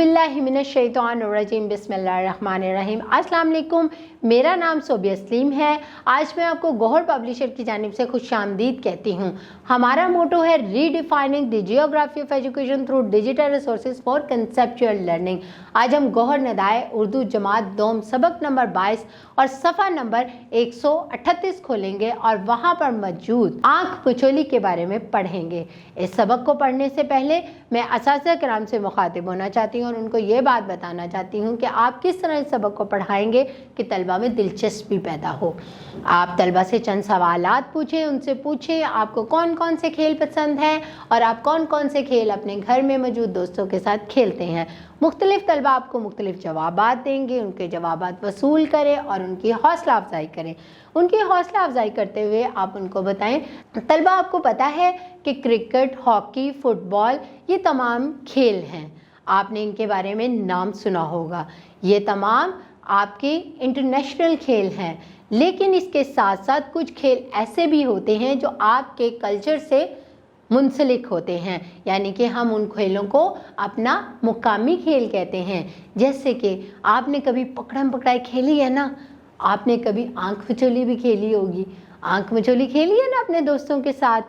औज़ुबिल्लाहिमिनश्शैतानिर्रजीम बिस्मिल्लाहिर्रहमानिर्रहीम। अस्सलाम वालेकुम, मेरा नाम सोबिया सलीम है। आज मैं आपको गौहर पब्लिशर की जानिब से खुशामदीद कहती हूँ। हमारा मोटो है redefining the geography of education through digital resources for conceptual learning. आज हम गौहर नदाए उर्दू जमात दोम सबक नंबर 22 और सफ़ा नंबर 138 खोलेंगे और वहाँ पर मौजूद आँख मचोली के बारे में पढ़ेंगे। इस सबक को पढ़ने से पहले मैं असातिज़ा किराम से मुखातिब होना चाहती हूँ और उनको ये बात बताना चाहती हूँ कि आप किस तरह इस सबक को पढ़ाएंगे कि तलबा में दिलचस्पी पैदा हो। आप तलबा से चंद सवालात पूछें, उनसे पूछें आपको कौन कौन से खेल पसंद हैं और आप कौन कौन से खेल अपने घर में मौजूद दोस्तों के साथ खेलते हैं। मुख्तलिफ तलबा आपको मुख्तलिफ जवाबात देंगे, उनके जवाबात वसूल करें और उनकी हौसला अफजाई करें। उनकी हौसला अफजाई करते हुए आप उनको बताएं, तलबा आपको पता है कि क्रिकेट, हॉकी, फुटबॉल ये तमाम खेल हैं, आपने इनके बारे में नाम सुना होगा। ये तमाम आपके इंटरनेशनल खेल हैं, लेकिन इसके साथ साथ कुछ खेल ऐसे भी होते हैं जो आपके कल्चर से मुंसलिक होते हैं, यानी कि हम उन खेलों को अपना मुकामी खेल कहते हैं। जैसे कि आपने कभी पकड़म पकड़ाई खेली है ना, आपने कभी आंख मचोली भी खेली होगी। आंख मचोली खेली है ना अपने दोस्तों के साथ।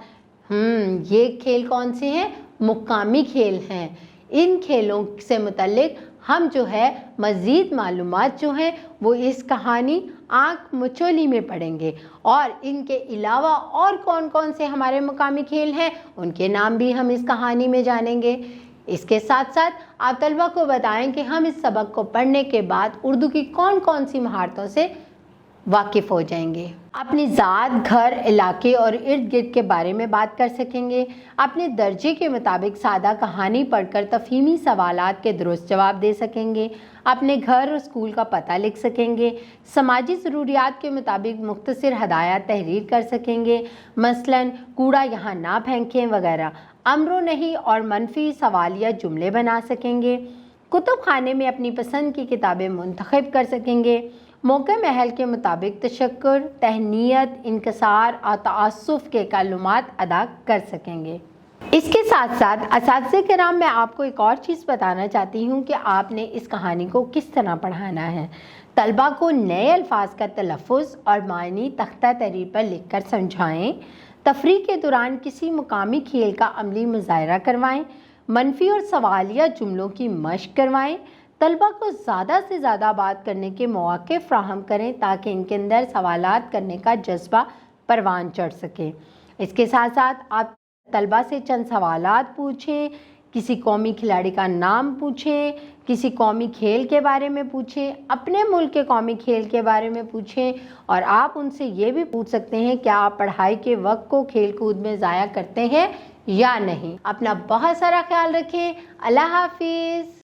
ये खेल कौन से हैं? मुकामी खेल हैं। इन खेलों से मुतल्लिक हम जो है मज़ीद मालूमात जो हैं वो इस कहानी आँख मचोली में पढ़ेंगे और इनके अलावा और कौन कौन से हमारे मुकामी खेल हैं उनके नाम भी हम इस कहानी में जानेंगे। इसके साथ साथ आप तलबा को बताएं कि हम इस सबक को पढ़ने के बाद उर्दू की कौन कौन सी महारतों से वाकिफ़ हो जाएंगे। अपनी ज़ात, घर, इलाके और इर्द गिर्द के बारे में बात कर सकेंगे। अपने दर्जे के मुताबिक सादा कहानी पढ़कर तफ़हीमी सवालात के दुरुस्त जवाब दे सकेंगे। अपने घर और स्कूल का पता लिख सकेंगे। समाजी ज़रूरियात के मुताबिक मुख्तसर हदायत तहरीर कर सकेंगे, मसलन कूड़ा यहाँ ना फेंकें वगैरह। अम्रो नहीं और मनफी सवालिया जुमले बना सकेंगे। कुतुब खाने में अपनी पसंद की किताबें मुंतखब कर सकेंगे। मौके महल के मुताबिक तशक्कुर, तहनीयत, इनकसार और तआस्सुफ़ के कलमात अदा कर सकेंगे। इसके साथ साथ असातिज़ा किराम मैं आपको एक और चीज़ बताना चाहती हूँ कि आपने इस कहानी को किस तरह पढ़ाना है। तलबा को नए अल्फाज का तलफ़्फ़ुज़ और मानी तख्ता तहरीर पर लिख कर समझाएँ। तफरीह के दौरान किसी मुकामी खेल का अमली मुज़ाहिरा करवाएँ। मनफी और सवालिया जुमलों की मश्क करवाएँ। तलबा को ज़्यादा से ज़्यादा बात करने के मौक़े फ़राहम करें ताकि इनके अंदर सवालात करने का जज्बा परवान चढ़ सके। इसके साथ साथ आप तलबा से चंद सवालात पूछें, किसी कौमी खिलाड़ी का नाम पूछें, किसी कौमी खेल के बारे में पूछें, अपने मुल्क के कौमी खेल के बारे में पूछें और आप उनसे ये भी पूछ सकते हैं क्या आप पढ़ाई के वक्त को खेल कूद में ज़ाया करते हैं या नहीं। अपना बहुत सारा ख्याल रखें। अल्लाह हाफिज़।